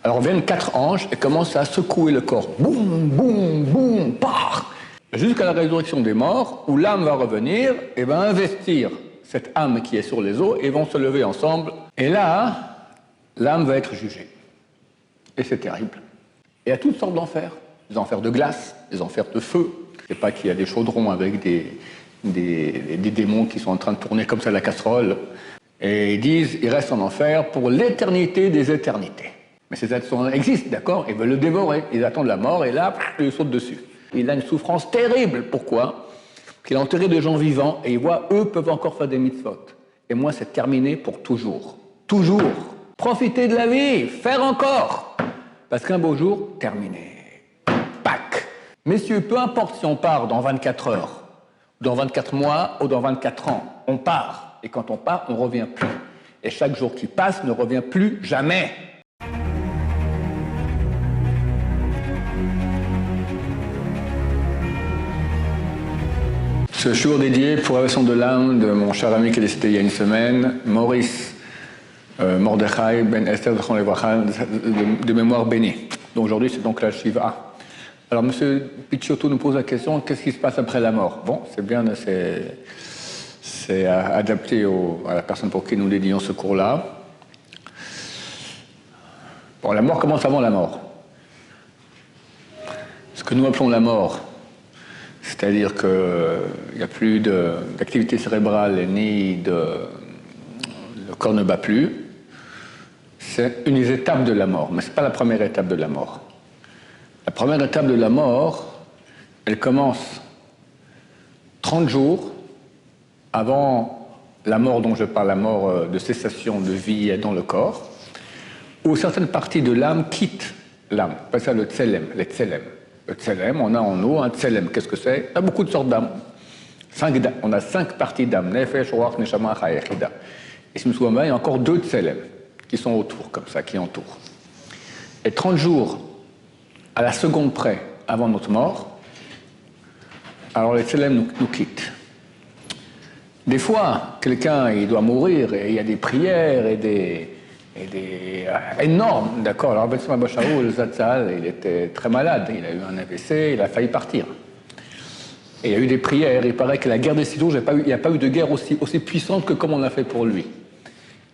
Alors viennent 4 anges et commencent à secouer le corps. Boum, boum, boum, par jusqu'à la résurrection des morts, où l'âme va revenir et va investir cette âme qui est sur les eaux et vont se lever ensemble. Et là, l'âme va être jugée. Et c'est terrible. Et il y a toutes sortes d'enfers. Des enfers de glace, des enfers de feu. C'est pas qu'il y a des chaudrons avec des démons qui sont en train de tourner comme ça la casserole. Et ils disent, ils restent en enfer pour l'éternité des éternités. Mais ces êtres existent, d'accord? Ils veulent le dévorer. Ils attendent la mort et là, ils lui sautent dessus. Il a une souffrance terrible. Pourquoi? Qu'il a enterré des gens vivants et il voit, eux peuvent encore faire des mitzvot. Et moi, c'est terminé pour toujours. Toujours. Profiter de la vie, faire encore. Parce qu'un beau jour, terminé. Pâques. Messieurs, peu importe si on part dans 24 heures, dans 24 mois ou dans 24 ans, on part. Et quand on part, on ne revient plus. Et chaque jour qui passe ne revient plus jamais. Ce jour dédié pour la version de l'âme de mon cher ami qui est décédé il y a une semaine, Maurice Mordechai Ben Esther de mémoire bénie. Donc aujourd'hui c'est donc la Shiva. Alors M. Picciotto nous pose la question, qu'est-ce qui se passe après la mort? Bon, c'est bien, c'est adapté à la personne pour qui nous dédions ce cours-là. Bon, la mort commence avant la mort. Ce que nous appelons la mort, c'est-à-dire qu'il n'y a plus d'activité cérébrale ni le corps ne bat plus, c'est une des étapes de la mort, mais ce n'est pas la première étape de la mort. La première étape de la mort, elle commence 30 jours avant la mort dont je parle, la mort de cessation de vie dans le corps, où certaines parties de l'âme quittent l'âme. On appelle ça le tselem, les tselem. Le tselem, on a en nous un tselem. Qu'est-ce que c'est? Il y a beaucoup de sortes d'âmes. On a 5 parties d'âme. Nefesh, Ruach, Neshama, Chayechida. Et si je me souviens bien, il y a encore 2 tselem qui sont autour, comme ça, qui entourent. Et 30 jours, à la seconde près, avant notre mort, alors les tselem nous quittent. Des fois, quelqu'un, il doit mourir, et il y a des prières et énormes, d'accord. Alors, Rabbi Shimon Shaul, le Zatzal, il était très malade, il a eu un AVC, il a failli partir. Et il y a eu des prières, il paraît que la guerre des 6 jours, il n'y a pas eu de guerre aussi puissante que comme on l'a fait pour lui.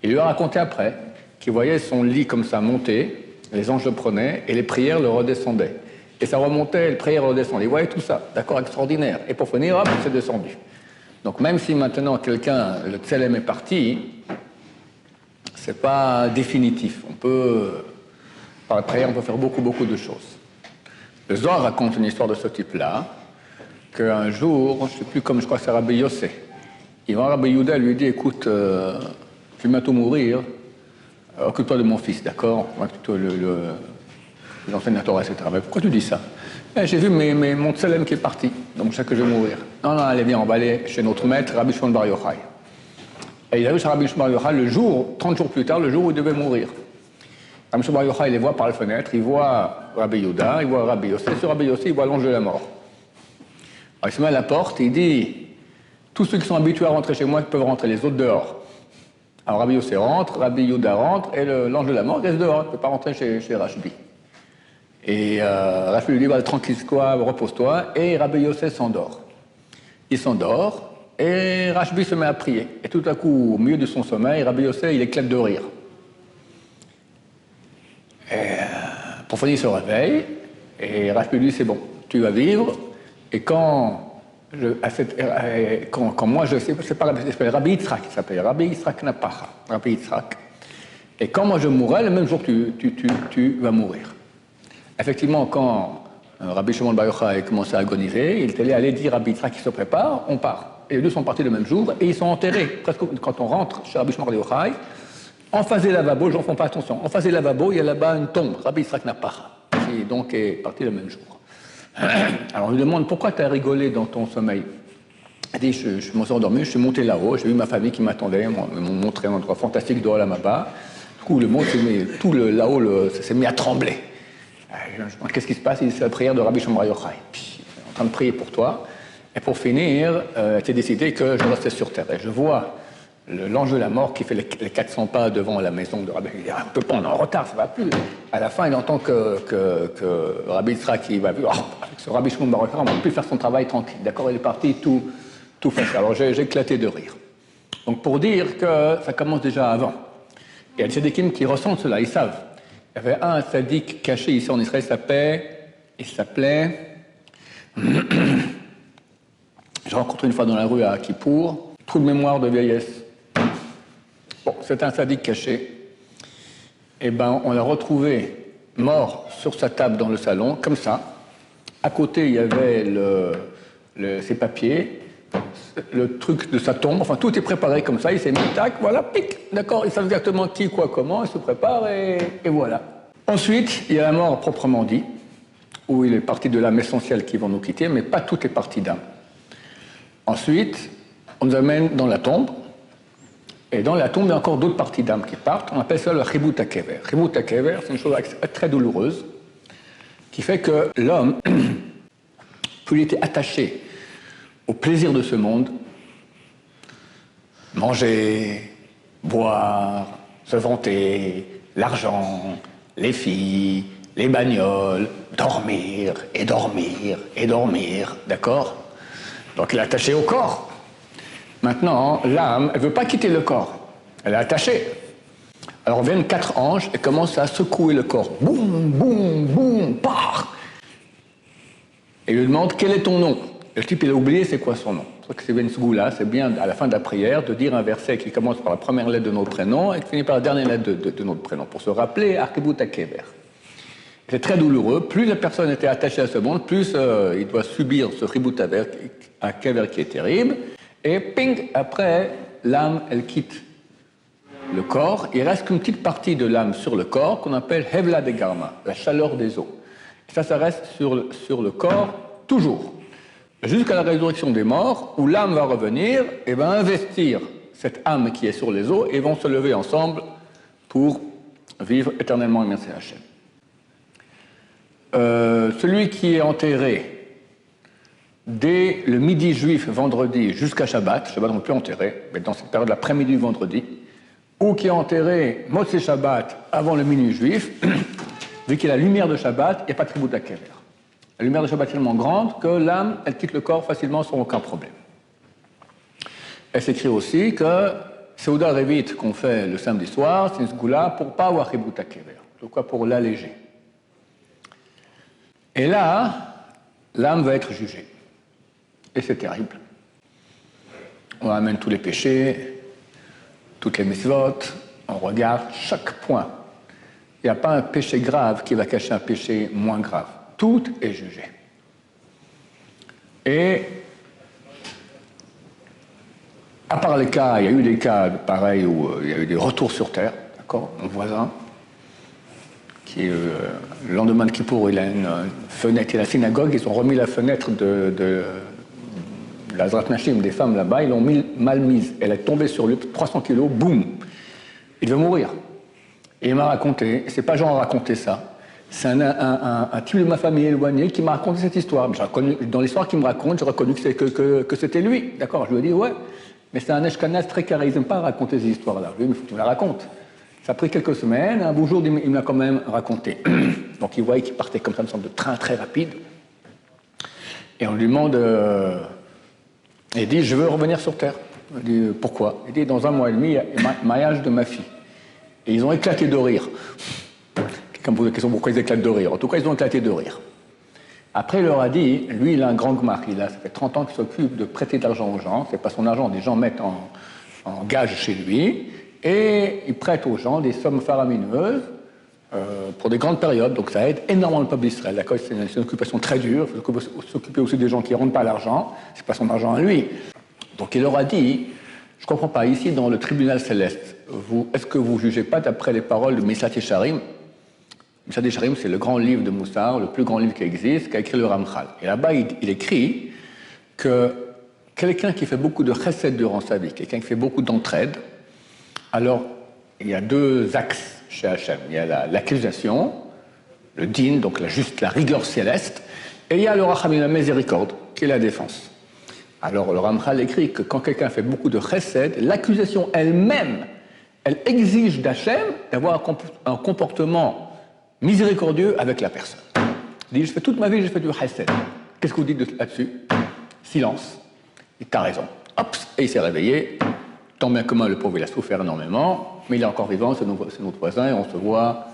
Il lui a raconté après qu'il voyait son lit comme ça monter, les anges le prenaient, et les prières le redescendaient. Et ça remontait, les prières redescendaient. Il voyait tout ça, d'accord, extraordinaire. Et pour finir, hop, c'est descendu. Donc même si maintenant quelqu'un, le tselem est parti, c'est pas définitif. On peut, par la prière, on peut faire beaucoup de choses. Le Zohar raconte une histoire de ce type-là, qu'un jour, je ne sais plus comme je crois que c'est Rabbi Yossé, il va Rabbi Yehuda lui dit, écoute, je vais bientôt mourir, occupe-toi de mon fils, d'accord? J'enseigne la Torah, etc. Mais pourquoi tu dis ça? J'ai vu mon tselem qui est parti, donc je sais que je vais mourir. Non, allez, viens, on va aller chez notre maître, Rabbi Shimon Bar Yochai. Et il a vu chez Rabbi Shimon Bar Yochai le jour, 30 jours plus tard, le jour où il devait mourir. Rabbi Shimon Bar Yochai, il les voit par la fenêtre, il voit Rabbi Yehuda, il voit Rabbi Yossé, sur Rabbi Yossé, il voit l'ange de la mort. Alors il se met à la porte et il dit, tous ceux qui sont habitués à rentrer chez moi peuvent rentrer, les autres dehors. Alors Rabbi Yossé rentre, Rabbi Yehuda rentre, et l'ange de la mort reste dehors, il ne peut pas rentrer chez Rashbi. Et Rashbi lui dit, bah, tranquille-toi, repose-toi, et Rabbi Yossé s'endort. Il s'endort, et Rashbi se met à prier. Et tout à coup, au milieu de son sommeil, Rabbi Yossé, il éclate de rire. Et pour finir, il se réveille, et Rashbi lui dit, c'est bon, tu vas vivre, et quand moi je sais, c'est pas Rabbi Yitzhak qui s'appelle, Rabbi Yitzhak Napacha, Rabbi Yitzhak. Et quand moi je mourrai, le même jour tu vas mourir. Effectivement, quand Rabbi Shimon Bar Yochai a commencé à agoniser, il était allé dire à Rabbi Yitzhak qu'il se prépare, on part. Et les deux sont partis le même jour, et ils sont enterrés. Presque quand on rentre chez Rabbi Shimon Bar Yochai, en face des lavabos, les gens ne font pas attention, en face des lavabos, il y a là-bas une tombe, Rabbi Yitzhak Napacha, qui donc est parti le même jour. Alors on lui demande, pourquoi tu as rigolé dans ton sommeil? Il dit, je m'en suis endormi, je suis monté là-haut, j'ai vu ma famille qui m'attendait, ils m'ont montré un endroit fantastique de Olamaba. Du coup, le monde s'est mis, là-haut s'est mis à trembler. Je me demande, qu'est-ce qui se passe? Il dit, c'est la prière de Rabbi Shimon Bar Yochai. Puis, il est en train de prier pour toi. Et pour finir, j'ai décidé que je restais sur terre. Et je vois l'ange de la mort qui fait les 400 pas devant la maison de Rabbi. Il dit, on peut pas, on est en retard, ça va plus. À la fin, il entend que Rabbi Yitzhak, qui va dire, avec ce Rabbi Shimon Bar Yochai, on ne peut plus faire son travail tranquille. D'accord, il est parti tout fait. Alors j'ai éclaté de rire. Donc pour dire que ça commence déjà avant. Il y a des tzadikim qui ressentent cela, ils savent. Il y avait un tzadik caché ici en Israël, il s'appelait j'ai rencontré une fois dans la rue à Kippour, trou de mémoire de vieillesse. Bon, c'est un tzadik caché. Eh ben, on l'a retrouvé mort sur sa table dans le salon, comme ça. À côté, il y avait ses papiers, le truc de sa tombe, enfin tout est préparé comme ça, il s'est mis, tac, voilà, pic, d'accord, il sait exactement qui, quoi, comment, il se prépare et voilà. Ensuite, il y a la mort proprement dit, où il est parti de l'âme essentielle qui vont nous quitter, mais pas tout est parti d'âme. Ensuite, on nous amène dans la tombe, et dans la tombe, il y a encore d'autres parties d'âme qui partent, on appelle ça le chibut hakever. Chibut hakever, c'est une chose très douloureuse, qui fait que l'homme, plus il était attaché au plaisir de ce monde, manger, boire, se vanter, l'argent, les filles, les bagnoles, dormir, et dormir, et dormir, d'accord? Donc il est attaché au corps. Maintenant, l'âme, elle ne veut pas quitter le corps, elle est attachée. Alors viennent 4 anges et commencent à secouer le corps. Boum, boum, boum, pah! Et il lui demande, quel est ton nom? Le type, il a oublié c'est quoi son nom. C'est vrai que c'est Ben Sgoula, c'est bien à la fin de la prière de dire un verset qui commence par la première lettre de notre prénom et qui finit par la dernière lettre de notre prénom, pour se rappeler Chibut hakever. C'est très douloureux. Plus la personne était attachée à ce monde, plus il doit subir ce Chibut hakever qui est terrible. Et ping, après, l'âme, elle quitte le corps. Il reste qu'une petite partie de l'âme sur le corps qu'on appelle Hevla de Garma, la chaleur des os. Et ça reste sur le corps toujours. Jusqu'à la résurrection des morts, où l'âme va revenir et va investir cette âme qui est sur les os et vont se lever ensemble pour vivre éternellement immersé à Hachem. Celui qui est enterré dès le midi juif vendredi jusqu'à Shabbat on ne peut plus enterrer, mais dans cette période l'après-midi vendredi, ou qui est enterré Motzei Shabbat avant le minuit juif, vu qu'il y a la lumière de Shabbat, il n'y a pas de Chibut hakever. La lumière de Shabbat est tellement grande que l'âme, elle quitte le corps facilement sans aucun problème. Elle s'écrit aussi que Seuda Revit qu'on fait le samedi soir, c'est une sgoula pour ne pas avoir Chibut hakever, pourquoi pour l'alléger. Et là, l'âme va être jugée. Et c'est terrible. On amène tous les péchés, toutes les mitzvot, on regarde chaque point. Il n'y a pas un péché grave qui va cacher un péché moins grave. Tout est jugé. Et à part les cas, il y a eu des cas pareils où il y a eu des retours sur terre, d'accord, mon voisin, qui le lendemain de Kippour, il a une fenêtre, il a la synagogue, ils ont remis la fenêtre de la Zrat Nashim, des femmes là-bas, ils l'ont mal mise. Elle est tombée sur lui, 300 kilos, boum, il devait mourir. Et il m'a raconté, c'est pas genre à raconter ça, c'est un type de ma famille éloignée qui m'a raconté cette histoire. Dans l'histoire qu'il me raconte, j'ai reconnu que c'était lui. D'accord, je lui ai dit, ouais, mais c'est un Ashkenaz très carré, ils n'aiment pas raconter ces histoires-là. Je lui ai dit, mais il faut que tu me la racontes. Ça a pris quelques semaines, un beau jour, il me l'a quand même raconté. Donc il voyait qu'il partait comme ça, une sorte de train très rapide. Et on lui demande, il dit, je veux revenir sur Terre. Il dit, pourquoi? Il dit, dans 1 mois et demi, il y a le mariage de ma fille. Et ils ont éclaté de rire. Quelqu'un me pose la question pourquoi ils éclatent de rire. En tout cas, ils ont éclaté de rire. Après, il leur a dit, lui, il a un grand gmach. Ça fait 30 ans qu'il s'occupe de prêter de l'argent aux gens. C'est pas son argent, des gens mettent en gage chez lui. Et il prête aux gens des sommes faramineuses pour des grandes périodes. Donc ça aide énormément le peuple d'Israël. D'accord, c'est une occupation très dure. Il faut s'occuper aussi des gens qui ne rendent pas l'argent. C'est pas son argent à lui. Donc il leur a dit, je ne comprends pas, ici dans le tribunal céleste, est-ce que vous ne jugez pas d'après les paroles de Misat Yesharim? Misat Yesharim, c'est le grand livre de Moussar, le plus grand livre qui existe, qu'a écrit le Ramchal. Et là-bas, il écrit que quelqu'un qui fait beaucoup de chesed durant sa vie, quelqu'un qui fait beaucoup d'entraide, alors il y a 2 axes chez Hachem. Il y a l'accusation, le din, donc la rigueur céleste, et il y a le rachamim, la miséricorde, qui est la défense. Alors le Ramchal écrit que quand quelqu'un fait beaucoup de chesed, l'accusation elle-même, elle exige d'Hachem d'avoir un comportement miséricordieux avec la personne. Il dit, je fais toute ma vie, j'ai fait du chesed. Qu'est-ce que vous dites là-dessus? Silence. Il dit, t'as raison. Hop, et il s'est réveillé. Tant bien que mal, le pauvre, il a souffert énormément, mais il est encore vivant, c'est notre voisin, et on se voit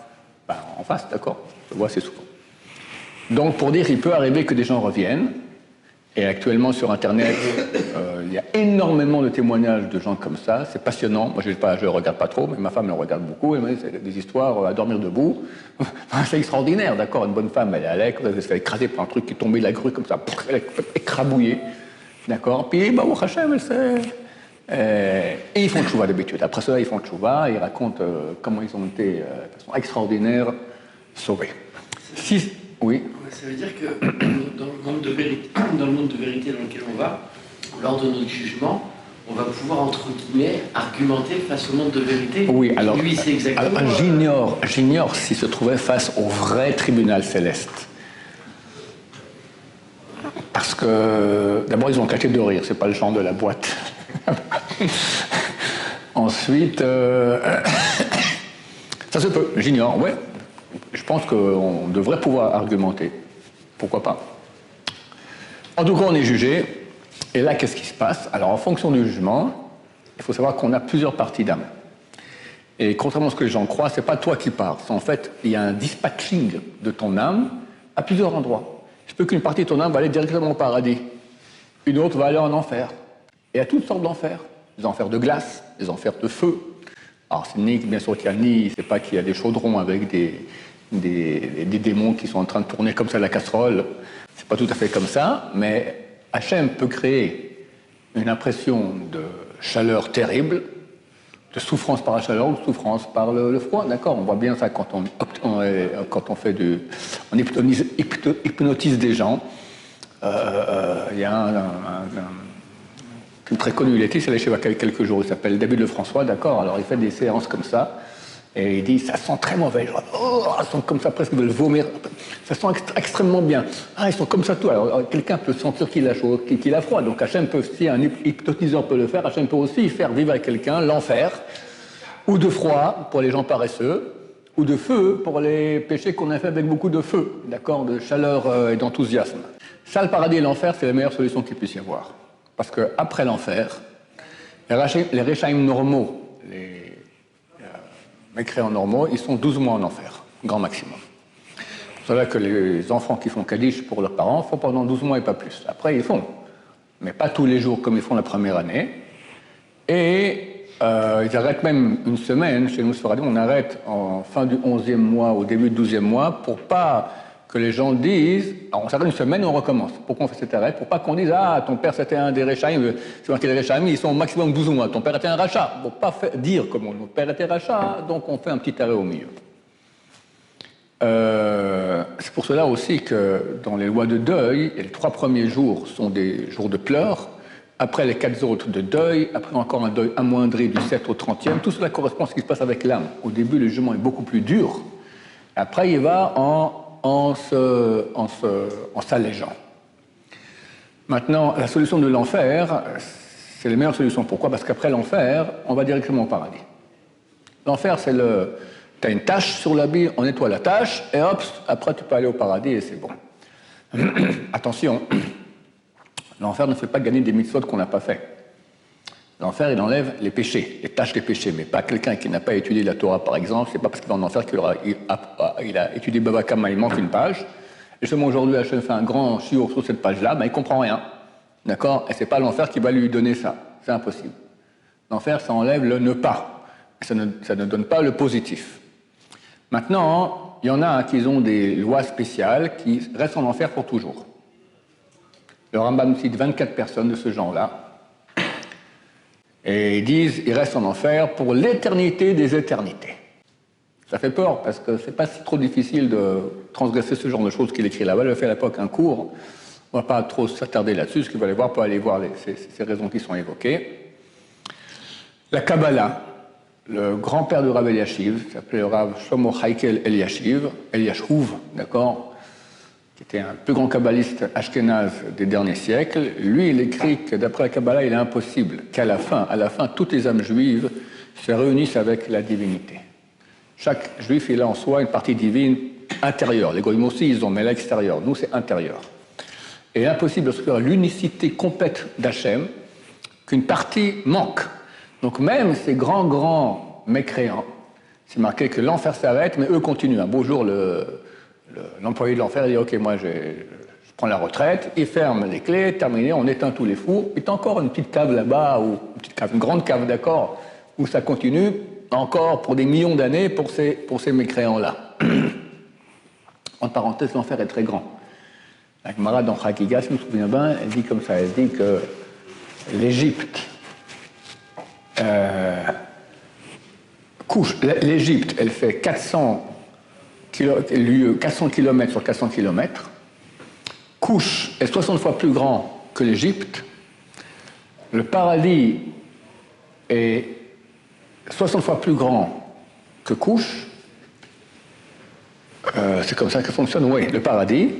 en face, d'accord? On se voit assez souvent. Donc, pour dire, il peut arriver que des gens reviennent, et actuellement sur Internet, il y a énormément de témoignages de gens comme ça, c'est passionnant. Moi, je ne regarde pas trop, mais ma femme le regarde beaucoup, elle me dit, c'est des histoires à dormir debout. C'est extraordinaire, d'accord? Une bonne femme, elle est à l'air, elle se fait écraser par un truc qui est tombé de la grue comme ça, elle est écrabouillée, d'accord? Puis, au Hachem, elle s'est... et ils font tchouva d'habitude. Après cela, ils font tchouva et ils racontent comment ils ont été, de façon extraordinaire, sauvés. Oui. Ça veut dire que dans le monde de vérité dans lequel on va, lors de notre jugement, on va pouvoir, entre guillemets, argumenter face au monde de vérité. Oui, alors, lui, c'est exactement... J'ignore s'il se trouvait face au vrai tribunal céleste. Parce que, d'abord, ils ont caché de rire, c'est pas le genre de la boîte. Ensuite, ça se peut, j'ignore, ouais. Je pense qu'on devrait pouvoir argumenter. Pourquoi pas? En tout cas, on est jugé. Et là, qu'est-ce qui se passe? Alors, en fonction du jugement, il faut savoir qu'on a plusieurs parties d'âme. Et contrairement à ce que les gens croient, c'est pas toi qui pars. En fait, il y a un dispatching de ton âme à plusieurs endroits. Il se peut qu'une partie de ton âme va aller directement au paradis. Une autre va aller en enfer. Et il y a toutes sortes d'enfers. Des enfers de glace, des enfers de feu. Alors, bien sûr qu'il y a ni, c'est pas qu'il y a des chaudrons avec des démons qui sont en train de tourner comme ça la casserole. C'est pas tout à fait comme ça, mais Hachem peut créer une impression de chaleur terrible, de souffrance par la chaleur ou de souffrance par le froid, d'accord? On voit bien ça quand on fait on hypnotise des gens. Il y a très connu, il était chez Yeshiva quelques jours, il s'appelle David Lefrançois, d'accord? Alors il fait des séances comme ça, et il dit, ça sent très mauvais, ils sont comme ça, presque ils veulent vomir, ça sent extrêmement bien. Ah, ils sont comme ça tout, alors quelqu'un peut sentir qu'il a chaud, qu'il a froid, donc Hachem peut, si un hypnotiseur peut le faire, Hachem peut aussi faire vivre à quelqu'un l'enfer, ou de froid pour les gens paresseux, ou de feu pour les péchés qu'on a fait avec beaucoup de feu, d'accord? De chaleur et d'enthousiasme. Ça, le paradis et l'enfer, c'est la meilleure solution qu'il puisse y avoir. Parce qu'après l'enfer, les Réchaïm normaux, les mécréants normaux, ils sont 12 mois en enfer, grand maximum. C'est pour cela que les enfants qui font Kaddish pour leurs parents font pendant 12 mois et pas plus. Après, ils font, mais pas tous les jours comme ils font la première année. Et ils arrêtent même une semaine, chez nous, on arrête en fin du 11e mois, au début du 12e mois, pour pas que les gens disent, alors on s'arrête une semaine et on recommence. Pourquoi on fait cet arrêt? Pour pas qu'on dise, ah, ton père c'était un des Réchaïm, c'est marqué les Réchaïm, ils sont au maximum 12 mois, ton père était un rachat. Pour pas dire comme notre père était rachat, donc on fait un petit arrêt au milieu. C'est pour cela aussi que dans les lois de deuil, les 3 premiers jours sont des jours de pleurs, après les 4 autres de deuil, après encore un deuil amoindri du 7 au 30e, tout cela correspond à ce qui se passe avec l'âme. Au début, le jugement est beaucoup plus dur, après il va en s'allégeant. Maintenant, la solution de l'enfer, c'est la meilleure solution. Pourquoi? Parce qu'après l'enfer, on va directement au paradis. L'enfer, c'est tu as une tache sur l'habit, on nettoie la tache, et hop, après tu peux aller au paradis et c'est bon. Attention, l'enfer ne fait pas gagner des mitzvot qu'on n'a pas fait. L'enfer, il enlève les péchés, les tâches des péchés, mais pas quelqu'un qui n'a pas étudié la Torah, par exemple. C'est pas parce qu'il va en enfer qu'il a étudié Baba Kama, il manque une page. Et justement, aujourd'hui, Hachem fait un grand shiur sur cette page-là, mais il comprend rien. D'accord? Et c'est pas l'enfer qui va lui donner ça. C'est impossible. L'enfer, ça enlève le ne pas. Ça ne donne pas le positif. Maintenant, il y en a qui ont des lois spéciales qui restent en enfer pour toujours. Le Rambam cite 24 personnes de ce genre-là. Et ils disent, ils restent en enfer pour l'éternité des éternités. Ça fait peur, parce que c'est pas si trop difficile de transgresser ce genre de choses qu'il écrit là-bas. Il a fait à l'époque un cours. On va pas trop s'attarder là-dessus. Ce qu'il va aller voir, peut aller voir ces raisons qui sont évoquées. La Kabbalah, le grand-père de Rav Eliashiv, qui s'appelait Rav Shlomo Heikel Eliashiv, d'accord, qui était un plus grand kabbaliste ashkénaze des derniers siècles, lui, il écrit que d'après la Kabbalah, il est impossible qu'à la fin, toutes les âmes juives se réunissent avec la divinité. Chaque juif, il a en soi une partie divine intérieure. Les goïms aussi, ils ont, mais l'extérieur. Nous, c'est intérieur. Et impossible de se faire l'unicité complète d'Hachem, qu'une partie manque. Donc même ces grands mécréants, c'est marqué que l'enfer s'arrête, mais eux continuent. Un beau jour, l'employé de l'enfer dit « Ok, moi je prends la retraite », il ferme les clés, terminé, on éteint tous les fours. Il y a encore une petite cave là-bas, ou une grande cave d'accord, où ça continue encore pour des millions d'années pour ces mécréants-là. En parenthèse, l'enfer est très grand. La Gemara dans Chagiga, si je me souviens bien, elle dit comme ça, elle dit que l'Égypte l'Égypte, elle fait 400 km sur 400 km. Couche est 60 fois plus grand que l'Égypte. Le paradis est 60 fois plus grand que Couche. C'est comme ça que fonctionne, oui, le paradis.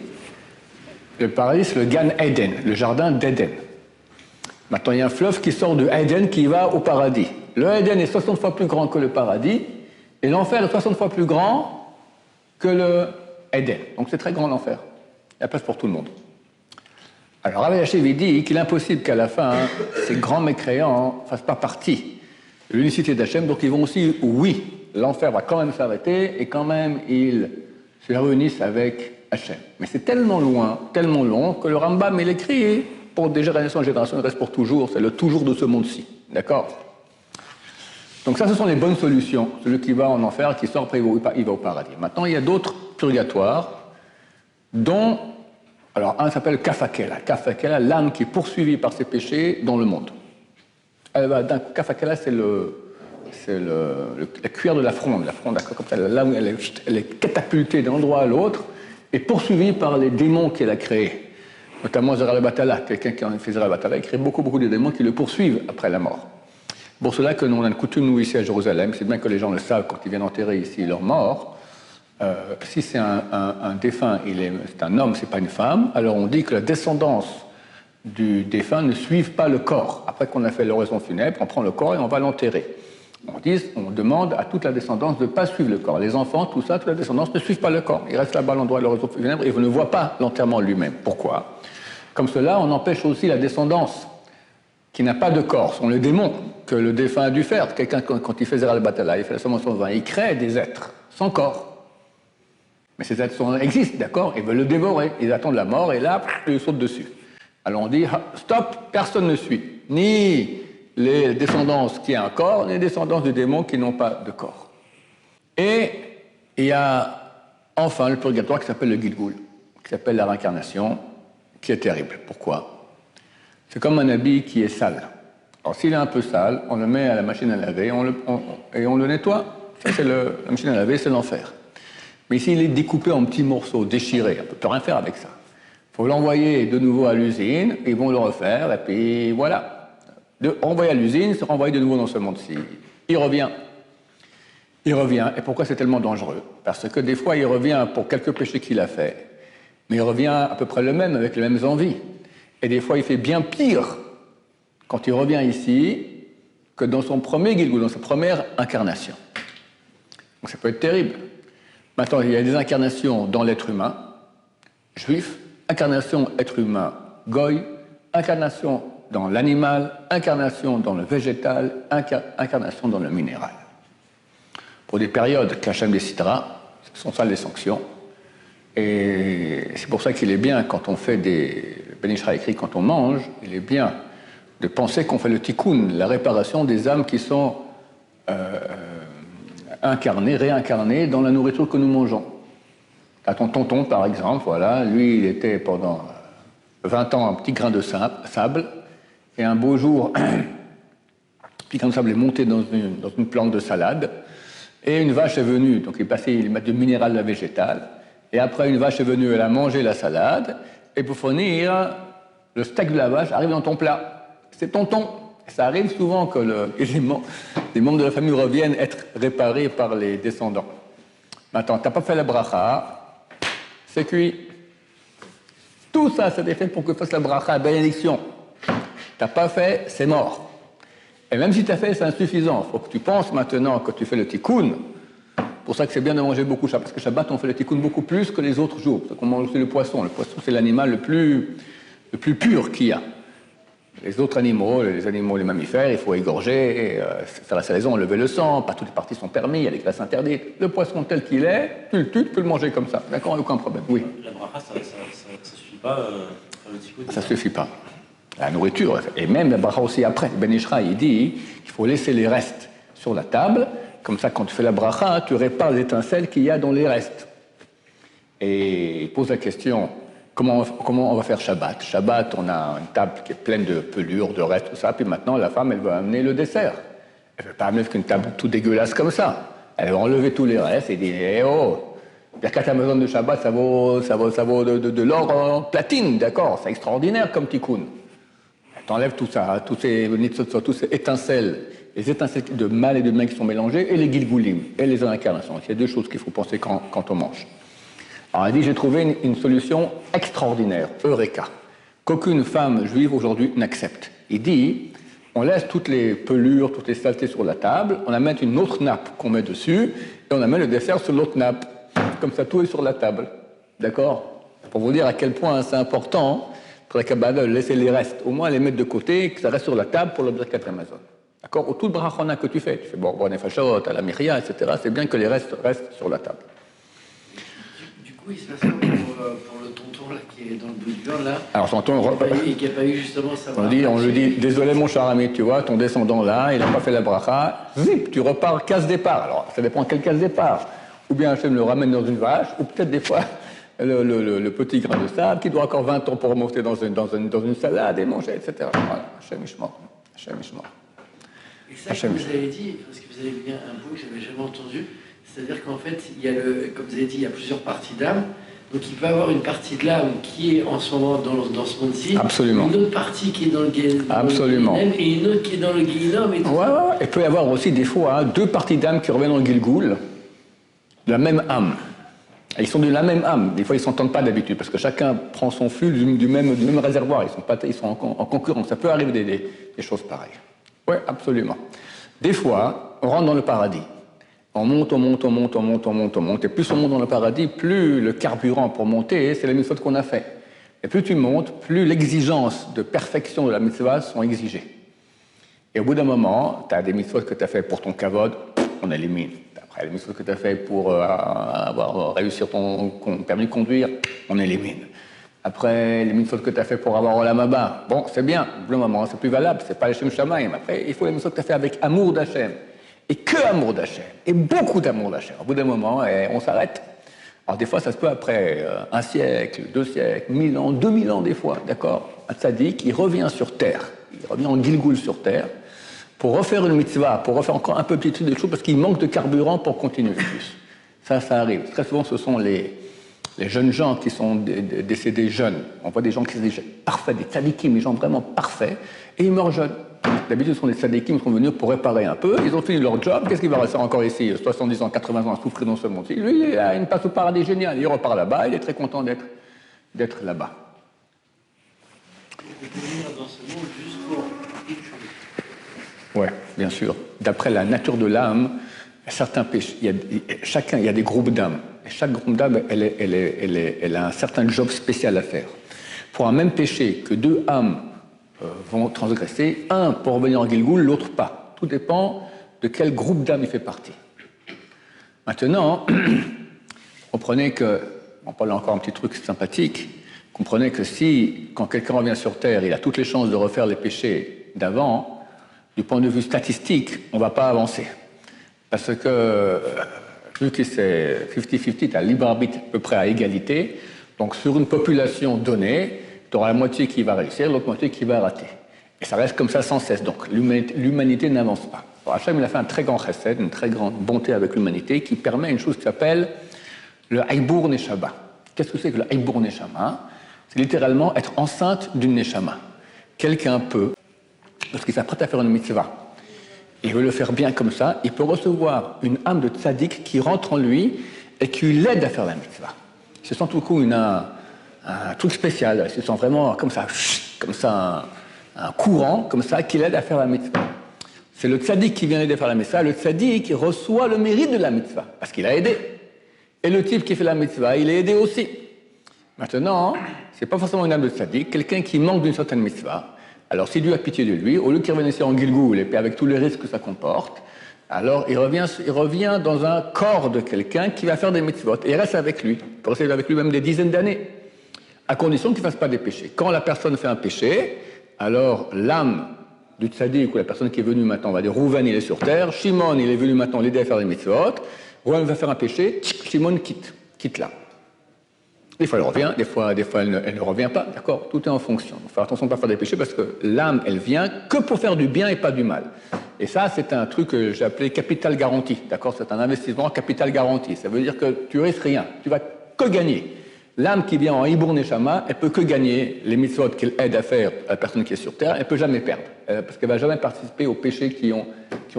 Le paradis, c'est le Gan Eden, le jardin d'Éden. Maintenant, il y a un fleuve qui sort de Eden qui va au paradis. Le Eden est 60 fois plus grand que le paradis, et l'enfer est 60 fois plus grand que le Eden. Donc c'est très grand l'enfer. Il y a place pour tout le monde. Alors, Rav Elyashiv dit qu'il est impossible qu'à la fin, ces grands mécréants ne fassent pas partie de l'unicité d'Hachem, donc ils vont aussi, oui, l'enfer va quand même s'arrêter, et quand même ils se réunissent avec Hachem. Mais c'est tellement loin, tellement long, que le Rambam, il écrit, pour des générations en génération, il reste pour toujours, c'est le toujours de ce monde-ci. D'accord? Donc ça, ce sont les bonnes solutions. Celui qui va en enfer, qui sort, après il va au paradis. Maintenant, il y a d'autres purgatoires, dont, alors un s'appelle Kafakela. Kafakela, l'âme qui est poursuivie par ses péchés dans le monde. Kafakela, c'est la cuillère de la fronde. La fronde, comme ça, là où elle est catapultée d'un endroit à l'autre, et poursuivie par les démons qu'elle a créés. Notamment Zeral Batala, quelqu'un qui en fait Zeral Batala, il crée beaucoup de démons qui le poursuivent après la mort. Pour cela que nous, on a une coutume, nous, ici à Jérusalem, c'est bien que les gens le savent quand ils viennent enterrer ici leurs morts. Si c'est un défunt, c'est un homme, c'est pas une femme, alors on dit que la descendance du défunt ne suive pas le corps. Après qu'on a fait l'oraison funèbre, on prend le corps et on va l'enterrer. On demande à toute la descendance de ne pas suivre le corps. Les enfants, tout ça, toute la descendance ne suivent pas le corps. Ils restent là-bas à l'endroit de l'oraison funèbre et vous ne voient pas l'enterrement lui-même. Pourquoi? Comme cela, on empêche aussi la descendance qui n'a pas de corps. Ce sont les démons que le défunt a dû faire. Quelqu'un, quand il fait Zeral Batala, il fait la sommation de vin, il crée des êtres sans corps. Mais ces êtres existent, d'accord? Ils veulent le dévorer. Ils attendent la mort et là, ils sautent dessus. Alors on dit, stop, personne ne suit. Ni les descendances qui ont un corps, ni les descendances de démons qui n'ont pas de corps. Et il y a enfin le purgatoire qui s'appelle le Gilgul, qui s'appelle la réincarnation, qui est terrible. Pourquoi? C'est comme un habit qui est sale. Alors s'il est un peu sale, on le met à la machine à laver et on le nettoie. Ça, c'est la machine à laver, c'est l'enfer. Mais s'il est découpé en petits morceaux, déchiré, on ne peut plus rien faire avec ça. Il faut l'envoyer de nouveau à l'usine, ils vont le refaire, et puis voilà. Envoyer à l'usine, c'est renvoyer de nouveau dans ce monde-ci. Il revient. Il revient. Et pourquoi c'est tellement dangereux? Parce que des fois, il revient pour quelques péchés qu'il a fait, mais il revient à peu près le même, avec les mêmes envies. Et des fois, il fait bien pire quand il revient ici que dans son premier Gilgul, dans sa première incarnation. Donc ça peut être terrible. Maintenant, il y a des incarnations dans l'être humain, juif, incarnation être humain, goy, incarnation dans l'animal, incarnation dans le végétal, incarnation dans le minéral. Pour des périodes qu'Hachem décidera, ce sont ça les sanctions. Et c'est pour ça qu'il est bien, quand on fait Ben Ish Chai écrit, quand on mange, il est bien de penser qu'on fait le tikkun, la réparation des âmes qui sont incarnées, réincarnées dans la nourriture que nous mangeons. À ton tonton, par exemple, voilà, lui, il était pendant 20 ans un petit grain de sable, et un beau jour, le petit grain de sable est monté dans une plante de salade, et une vache est venue, donc il met du minéral à végétal, et après une vache est venue, elle a mangé la salade, et pour finir, le steak de la vache arrive dans ton plat. C'est tonton. Ça arrive souvent que les membres de la famille reviennent être réparés par les descendants. Maintenant, tu n'as pas fait la bracha, c'est cuit. Tout ça, c'était fait pour que tu fasses la bracha, la bénédiction. Tu n'as pas fait, c'est mort. Et même si tu as fait, c'est insuffisant. Il faut que tu penses maintenant que tu fais le tikkun. C'est pour ça que c'est bien de manger beaucoup Shabbat, parce que Shabbat, on fait le tikkun beaucoup plus que les autres jours. Parce qu'on mange aussi le poisson. Le poisson, c'est l'animal le plus pur qu'il y a. Les autres animaux, les mammifères, il faut égorger, faire la salaison, enlever le sang, pas toutes les parties sont permises, il y a des graisses interdites. Le poisson tel qu'il est, tu peux le manger comme ça, d'accord, aucun problème, oui. La bracha, ça suffit pas, faire le tikkun. Ça suffit pas. La nourriture, et même la bracha aussi après. Ben Ishra, il dit qu'il faut laisser les restes sur la table, comme ça quand tu fais la bracha, tu répares les étincelles qu'il y a dans les restes. Et il pose la question... Comment on va faire Shabbat? Shabbat, on a une table qui est pleine de pelures, de restes, tout ça, puis maintenant la femme, elle va amener le dessert. Elle ne va pas amener qu'une table tout dégueulasse comme ça. Elle va enlever tous les restes et dire, eh oh, la carte Amazon de Shabbat, ça vaut de l'or en platine, d'accord? C'est extraordinaire comme tikkun. Tu enlèves tout ça, tous ces étincelles, les étincelles de mal et de bien qui sont mélangées, et les gilgulim, et les incarnations. Il y a deux choses qu'il faut penser quand on mange. Alors, elle dit, j'ai trouvé une solution extraordinaire, Eureka, qu'aucune femme juive aujourd'hui n'accepte. Il dit, on laisse toutes les pelures, toutes les saletés sur la table, on amène une autre nappe qu'on met dessus, et on amène le dessert sur l'autre nappe. Comme ça, tout est sur la table. D'accord? Pour vous dire à quel point c'est important, pour la Kabbalah, de laisser les restes, au moins les mettre de côté, que ça reste sur la table pour le Birkat Amazon. D'accord? Ou tout le brachona que tu fais bon, Nefashot, à la Myria, etc., c'est bien que les restes restent sur la table. Oui, c'est ça pour le tonton là, qui est dans le bout du vin, là. Alors, tonton, qui n'a pas eu justement sa bracha. On lui dit, désolé mon cher ami, tu vois, ton descendant là, il n'a pas fait la bracha, zip, tu repars case départ. Alors, ça dépend quel case départ. Ou bien Hachem le ramène dans une vache, ou peut-être des fois le petit grain de sable qui doit encore 20 ans pour remonter dans une salade et manger, etc. Voilà, Hachem Ishmor. Hachem Ishmor. Et ça, comme vous avez dit, parce que vous avez bien un mot que je n'avais jamais entendu, c'est-à-dire qu'en fait, il y a comme vous avez dit, il y a plusieurs parties d'âme. Donc il peut y avoir une partie de l'âme qui est en ce moment dans ce monde-ci. Absolument. Une autre partie qui est dans le Guéhinnom. Absolument. Et une autre qui est dans le Guéhinnom. Ouais. Il peut y avoir aussi des fois deux parties d'âme qui reviennent dans le Gilgoul, de la même âme. Et ils sont de la même âme. Des fois, ils ne s'entendent pas d'habitude, parce que chacun prend son flux du même réservoir. Ils sont en concurrence. Ça peut arriver des choses pareilles. Oui, absolument. Des fois, on rentre dans le paradis. On monte, et plus on monte dans le paradis, plus le carburant pour monter, c'est la mitzvot qu'on a fait. Et plus tu montes, plus l'exigence de perfection de la mitzvah sont exigées. Et au bout d'un moment, tu as des mitzvot que tu as fait pour ton kavod, on élimine. Après, les mitzvot que tu as fait pour avoir réussir ton permis de conduire, on élimine. Après, les mitzvot que tu as fait pour avoir Olam Haba, bon, c'est bien, au bout d'un moment, c'est plus valable, c'est pas les Shem Shamaim. Après, il faut les mitzvot que tu as fait avec amour d'Hachem. Et que amour d'Hachem, et beaucoup d'amour d'Hachem. Au bout d'un moment, on s'arrête. Alors des fois, ça se peut après un siècle, 2 siècles, 1000 ans, 2000 ans des fois, d'accord? Un tzaddik, il revient sur terre, il revient en Gilgoul sur terre, pour refaire une mitzvah, pour refaire encore un peu petit truc de choses, parce qu'il manque de carburant pour continuer plus. Ça arrive. Très souvent, ce sont les jeunes gens qui sont décédés jeunes. On voit des gens qui sont des parfaits, des tzaddikim, des gens vraiment parfaits, et ils meurent jeunes. D'habitude, ce sont des tzaddikim qui sont venus pour réparer un peu. Ils ont fini leur job. Qu'est-ce qu'il va rester encore ici 70 ans, 80 ans à souffrir dans ce monde-ci. Lui, il a une passe au paradis géniale. Il repart là-bas. Il est très content d'être là-bas. Il peut venir dans ce monde juste pour étudier. Oui, bien sûr. D'après la nature de l'âme, certains péchés, il y a des groupes d'âmes. Et chaque groupe d'âmes, elle a un certain job spécial à faire. Pour un même péché que 2 âmes vont transgresser, un pour revenir en Gilgoul, l'autre pas. Tout dépend de quel groupe d'âme il fait partie. Maintenant, comprenez que, on parle encore un petit truc sympathique, comprenez que si, quand quelqu'un revient sur Terre, il a toutes les chances de refaire les péchés d'avant, du point de vue statistique, on ne va pas avancer. Parce que, vu que c'est 50-50, tu as libre arbitre à peu près à égalité, donc sur une population donnée, tu auras la moitié qui va réussir, l'autre moitié qui va rater. Et ça reste comme ça sans cesse. Donc l'humanité n'avance pas. Alors, Hachem, il a fait un très grand chesed, une très grande bonté avec l'humanité qui permet une chose qui s'appelle le Haïbour Neshama. Qu'est-ce que c'est que le Haïbour Neshama? C'est littéralement être enceinte d'une Neshama. Quelqu'un peut, lorsqu'il s'apprête à faire une mitzvah, il veut le faire bien comme ça, il peut recevoir une âme de tzaddik qui rentre en lui et qui l'aide à faire la mitzvah. Ce sent tout coup un truc spécial. Il se sent vraiment comme ça un courant, comme ça, qui l'aide à faire la mitzvah. C'est le tzaddik qui vient l'aider à faire la mitzvah. Le tzaddik qui reçoit le mérite de la mitzvah, parce qu'il a aidé. Et le type qui fait la mitzvah, il est aidé aussi. Maintenant, c'est pas forcément une âme de tzaddik, quelqu'un qui manque d'une certaine mitzvah. Alors, si Dieu a pitié de lui, au lieu qu'il revienne ici en Gilgoul, et puis avec tous les risques que ça comporte, alors il revient dans un corps de quelqu'un qui va faire des mitzvot, et il reste avec lui. Il peut rester avec lui même des dizaines d'années, à condition qu'il ne fasse pas des péchés. Quand la personne fait un péché, alors l'âme du tzaddik, ou la personne qui est venue maintenant, on va dire Rouven, il est sur terre, Shimon, il est venu maintenant l'aider à faire des mitzvot, Rouven va faire un péché, Shimon quitte là. Des fois elle revient, des fois elle ne revient pas, d'accord? Tout est en fonction. Il faut faire attention de ne pas faire des péchés parce que l'âme, elle vient que pour faire du bien et pas du mal. Et ça, c'est un truc que j'ai appelé capital garanti, d'accord? C'est un investissement capital garanti. Ça veut dire que tu risques rien, tu vas que gagner. L'âme qui vient en Hibour Neshama, elle peut que gagner les mitzvot qu'elle aide à faire à la personne qui est sur terre, elle peut jamais perdre, parce qu'elle va jamais participer aux péchés qui ont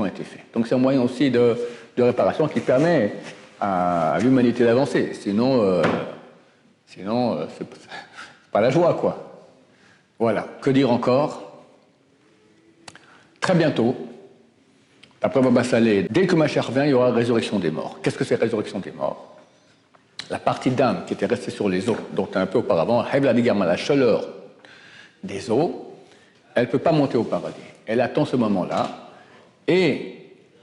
été faits. Donc c'est un moyen aussi de réparation qui permet à l'humanité d'avancer. Sinon, c'est pas la joie, quoi. Voilà. Que dire encore? Très bientôt, d'après Baba Saleh, dès que Mashiach revient, il y aura résurrection des morts. Qu'est-ce que c'est résurrection des morts? La partie d'âme qui était restée sur les os, dont un peu auparavant, la chaleur des os, elle ne peut pas monter au paradis. Elle attend ce moment-là. Et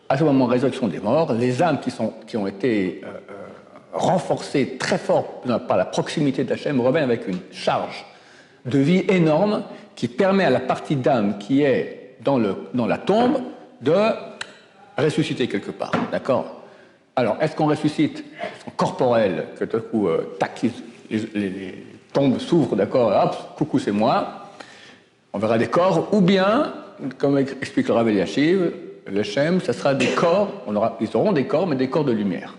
à ce moment, résurrection des morts, les âmes qui ont été renforcées très fort par la proximité d'Hachem reviennent avec une charge de vie énorme qui permet à la partie d'âme qui est dans la tombe de ressusciter quelque part. D'accord? Alors, est-ce qu'on ressuscite son corporel, que tout à coup, tac, les tombes s'ouvrent, d'accord, hop, coucou, c'est moi, on verra des corps, ou bien, comme explique le Rav Eliashiv, le Shem, ça sera des corps, ils auront des corps, mais des corps de lumière.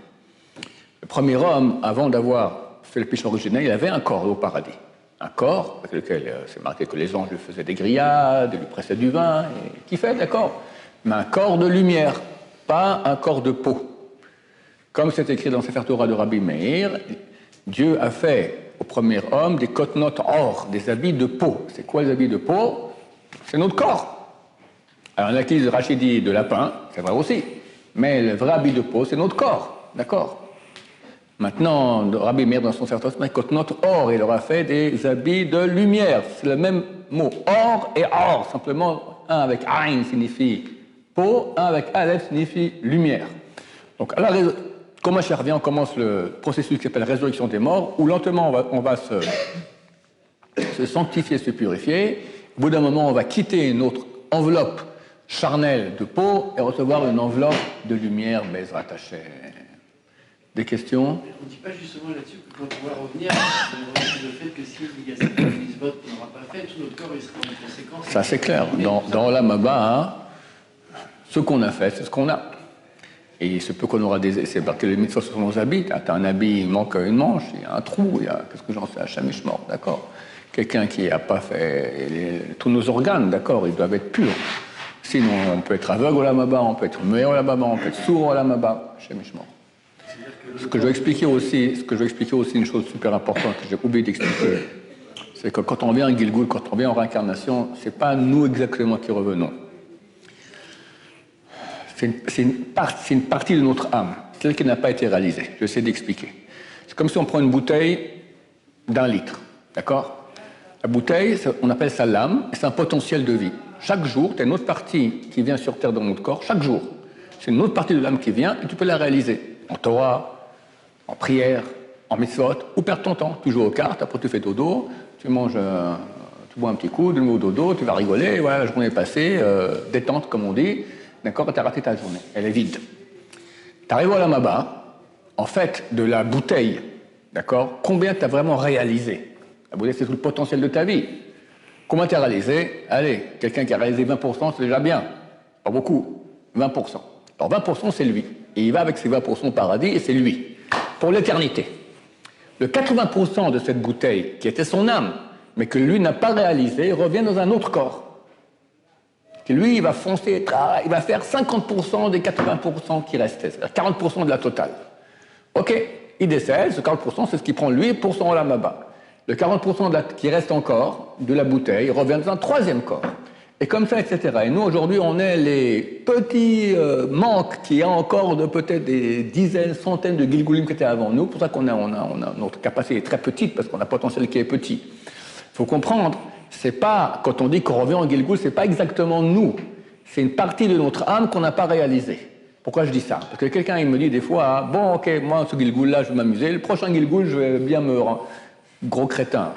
Le premier homme, avant d'avoir fait le péché originel, il avait un corps au paradis. Un corps avec lequel c'est marqué que les anges lui faisaient des grillades, lui pressaient du vin, et qui fait, d'accord, mais un corps de lumière, pas un corps de peau. Comme c'est écrit dans Sefer Torah de Rabbi Meir, Dieu a fait au premier homme des kotnot or, des habits de peau. C'est quoi les habits de peau? C'est notre corps. Alors, on a qui Rachid dit de lapin, c'est vrai aussi, mais le vrai habit de peau, c'est notre corps, d'accord? Maintenant, Rabbi Meir, dans son Sefer Torah, kotnot or, il aura fait des habits de lumière. C'est le même mot, or et or, simplement, un avec aïn signifie peau, un avec aleph signifie lumière. Donc, à la raison. Quand Mashiach revient, on commence le processus qui s'appelle résurrection des morts, où lentement on va se sanctifier, se purifier. Au bout d'un moment, on va quitter notre enveloppe charnelle de peau et recevoir une enveloppe de lumière, Bezrat Hashem. Des questions? On ne dit pas justement là-dessus que quand on va revenir, le fait que s'il y a certaines mitzvot qu'on n'aura pas fait, tout notre corps il sera en conséquence. Ça c'est clair. Dans Olam Haba, ce qu'on a fait, c'est ce qu'on a. Et il se peut qu'on aura c'est parce que les mitzvot sont nos habits. Tu as un habit, il manque une manche, il y a un trou, qu'est-ce que j'en sais, Hachem Ishmor, d'accord? Quelqu'un qui n'a pas fait tous nos organes, d'accord, ils doivent être purs. Sinon, on peut être aveugle au Lamaba, on peut être muet au Lamaba, on peut être sourd au Lamaba, Hachem Ishmor. Ce que je vais expliquer aussi, une chose super importante que j'ai oublié d'expliquer, c'est que quand on vient en Gilgoul, quand on vient en réincarnation, c'est pas nous exactement qui revenons. C'est une partie de notre âme, celle qui n'a pas été réalisée. Je vais essayer d'expliquer. C'est comme si on prend une bouteille d'1 litre, d'accord? La bouteille, on appelle ça l'âme, et c'est un potentiel de vie. Chaque jour, tu as une autre partie qui vient sur Terre dans notre corps, chaque jour. C'est une autre partie de l'âme qui vient, et tu peux la réaliser. En Torah, en prière, en mitzvot, ou perdre ton temps. Tu joues aux cartes, après tu fais dodo, tu manges, tu bois un petit coup, de nouveau dodo, tu vas rigoler, voilà, la journée est passée, détente comme on dit. D'accord, tu as raté ta journée, elle est vide. Tu arrives au Lamaba, en fait, de la bouteille, d'accord, combien tu as vraiment réalisé? La bouteille, c'est tout le potentiel de ta vie. Combien tu as réalisé? Allez, quelqu'un qui a réalisé 20%, c'est déjà bien. Pas beaucoup, 20%. Alors 20%, c'est lui. Et il va avec ses 20% au paradis, et c'est lui. Pour l'éternité. Le 80% de cette bouteille, qui était son âme, mais que lui n'a pas réalisé, revient dans un autre corps. Et lui, il va foncer, il va faire 50% des 80% qui restaient, c'est-à-dire 40% de la totale. Ok, il décède, ce 40%, c'est ce qu'il prend lui pour son Olam Haba. Le 40% qui reste encore de la bouteille revient dans un troisième corps. Et comme ça, etc. Et nous, aujourd'hui, on est les petits manques qu'il y a encore de peut-être des dizaines, centaines de Gilgulim qui étaient avant nous. C'est pour ça qu'on notre capacité est très petite, parce qu'on a un potentiel qui est petit. Il faut comprendre, c'est pas, quand on dit qu'on revient en Gilgul, c'est pas exactement nous. C'est une partie de notre âme qu'on n'a pas réalisée. Pourquoi je dis ça? Parce que quelqu'un, il me dit des fois, bon, ok, moi, ce Gilgul-là, je vais m'amuser. Le prochain Gilgul, je vais bien me rendre. Gros crétin.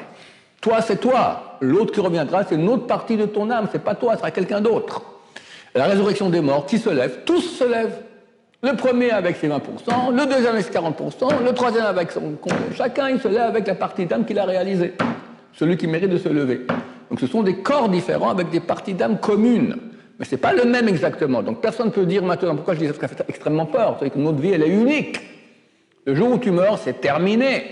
Toi, c'est toi. L'autre qui reviendra, c'est une autre partie de ton âme. C'est pas toi, ce sera quelqu'un d'autre. La résurrection des morts, qui se lèvent? Tous se lèvent. Le premier avec ses 20%, le deuxième avec ses 40%, le troisième avec son... Chacun, il se lève avec la partie d'âme qu'il a réalisée. Celui qui mérite de se lever. Donc ce sont des corps différents avec des parties d'âme communes. Mais ce n'est pas le même exactement. Donc personne ne peut dire maintenant, pourquoi je dis ça, parce que ça fait extrêmement peur. C'est que notre vie, elle est unique. Le jour où tu meurs, c'est terminé.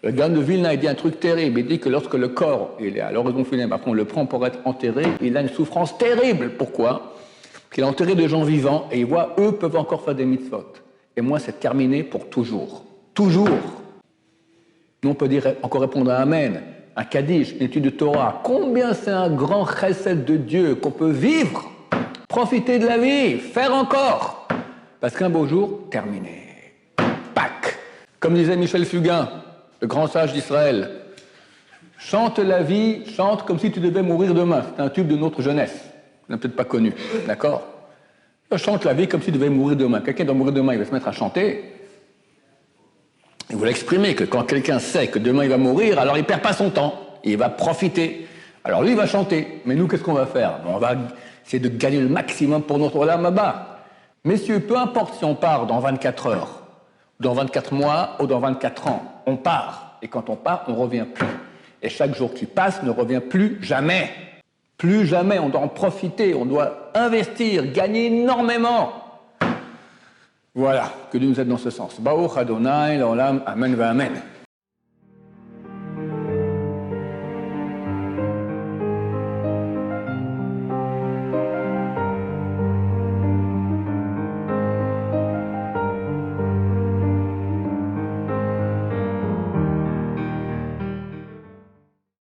Le Gaon de Vilna, il dit un truc terrible. Il dit que lorsque le corps il est à l'horizon funèbre, après on le prend pour être enterré, il a une souffrance terrible. Pourquoi? Parce qu'il a enterré des gens vivants et il voit, eux peuvent encore faire des mitzvot. Et moi, c'est terminé pour toujours. Toujours. Nous, on peut dire, encore répondre à Amen. Un Kaddish, une étude de Torah. Combien c'est un grand chesed de Dieu qu'on peut vivre, profiter de la vie, faire encore. Parce qu'un beau jour, terminé. Pâques. Comme disait Michel Fugain, le grand sage d'Israël, chante la vie, chante comme si tu devais mourir demain. C'est un tube de notre jeunesse. Vous n'avez peut-être pas connu, d'accord? Chante la vie comme si tu devais mourir demain. Quelqu'un doit mourir demain, il va se mettre à chanter. Il voulait exprimer que quand quelqu'un sait que demain il va mourir, alors il ne perd pas son temps, il va profiter. Alors lui, il va chanter. Mais nous, qu'est-ce qu'on va faire? On va essayer de gagner le maximum pour notre Olam Haba. Messieurs, peu importe si on part dans 24 heures, dans 24 mois ou dans 24 ans, on part. Et quand on part, on ne revient plus. Et chaque jour qui passe ne revient plus jamais. Plus jamais, on doit en profiter, on doit investir, gagner énormément. Voilà, que Dieu nous aide dans ce sens. Baruch Adonai, l'olam, amen, va amen.